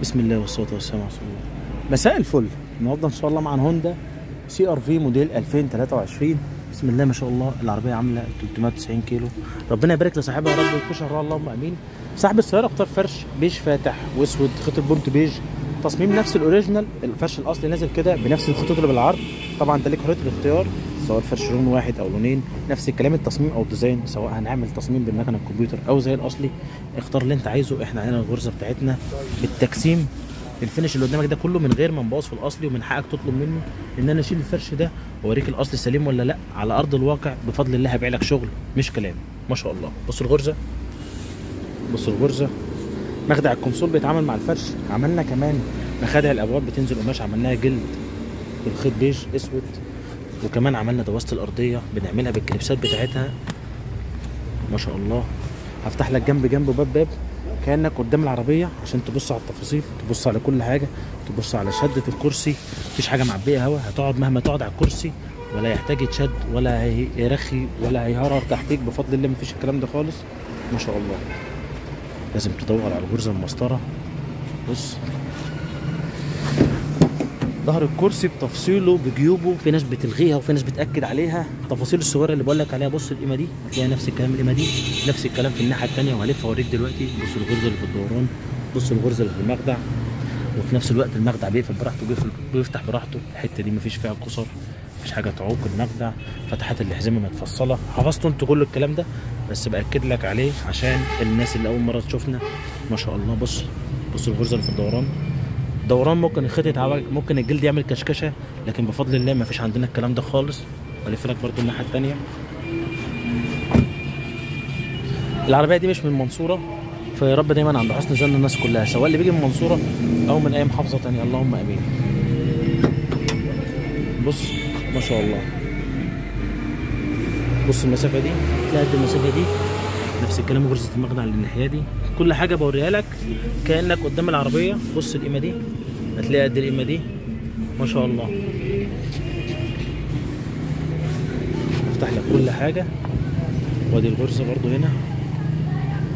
بسم الله والصلاة والسلام على رسول الله. مساء الفل. النهارده ان شاء الله مع هوندا سي ار في موديل 2023. بسم الله ما شاء الله. العربيه عامله 390 كيلو. ربنا يبارك لصاحبها يا رب ويكون شهرها اللهم امين. صاحب السياره اختار فرش بيج فاتح واسود، خيط البونت بيج، تصميم نفس الاوريجينال. الفرش الاصلي نازل كده بنفس الخطوط اللي بالعرض. طبعا انت ليك حريه الاختيار سواء فرش لون واحد او لونين، نفس الكلام التصميم او الديزاين، سواء هنعمل تصميم بالمكنه الكمبيوتر او زي الاصلي. اختار اللي انت عايزه. احنا عندنا الغرزه بتاعتنا بالتجسيم. الفينش اللي قدامك ده كله من غير ما نبوظ في الاصلي، ومن حقك تطلب مني ان انا اشيل الفرش ده واوريك الاصل سليم ولا لا. على ارض الواقع بفضل الله هبيع لك شغل مش كلام. ما شاء الله. بص الغرزه، بص الغرزه. مخدع الكونسول بيتعامل مع الفرش. عملنا كمان مخادع الابواب بتنزل قماش، عملناها جلد بالخيط بيج اسود. وكمان عملنا دواسه الارضيه بنعملها بالكليبسات بتاعتها. ما شاء الله. هفتح لك جنب جنب باب كانك قدام العربيه عشان تبص على التفاصيل، تبص على كل حاجه، تبص على شده الكرسي. مفيش حاجه معبيه هوا. هتقعد مهما تقعد على الكرسي ولا يحتاج يتشد ولا هيرخي ولا هيهرر تحتيك بفضل الله. مفيش الكلام ده خالص. ما شاء الله. لازم تدور على الغرزه المسطره. بص ظهر الكرسي بتفصيله بجيوبه، في ناس بتلغيها وفي ناس بتاكد عليها. التفاصيل الصغيره اللي بقول لك عليها. بص القيمه دي هتلاقي نفس الكلام. القيمه دي نفس الكلام في الناحيه الثانيه، وهلف اوريك دلوقتي. بص الغرزه اللي في الدوران، بص الغرزه اللي في المخدع، وفي نفس الوقت المخدع بيقفل براحته بيفتح براحته. الحته دي مفيش فيها كسر، مفيش حاجه تعوق المخدع. فتحات الحزمه متفصله. حفظتوا انتوا كل الكلام ده بس باكد لك عليه عشان الناس اللي اول مره تشوفنا. ما شاء الله. بص بص الغرزه اللي في الدوران. دوران ممكن الخيط يتعوج، ممكن الجلد يعمل كشكشه، لكن بفضل الله ما فيش عندنا الكلام ده خالص. والف لك برضو الناحيه الثانيه. العربيه دي مش من المنصوره، فيا رب دايما عند حسن ظن الناس كلها، سواء اللي بيجي من المنصوره او من اي محافظه ثانيه، اللهم امين. بص ما شاء الله. بص المسافه دي، تلاقي قد المسافه دي. نفس الكلام غرزه المخدع اللي الناحيه دي. كل حاجه بوريها لك كانك قدام العربيه. بص القيمه دي هتلاقي قد القيمه دي. ما شاء الله. افتح لك كل حاجه. وادي الغرزه برضو هنا.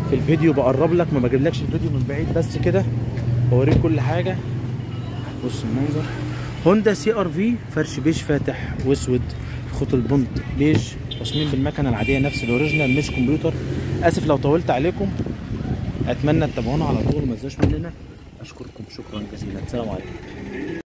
في الفيديو بقرب لك، ما بجيبلكش الفيديو من بعيد بس كده، بوريك كل حاجه. بص المنظر. هوندا سي ار في فرش بيج فاتح واسود، خط البونت بيج، تصميم بالمكنه العاديه نفس الاوريجينال مش كمبيوتر. اسف لو طولت عليكم. اتمنى تتابعونا على طول وما تنسوش مننا. اشكركم شكرا جزيلا. السلام عليكم.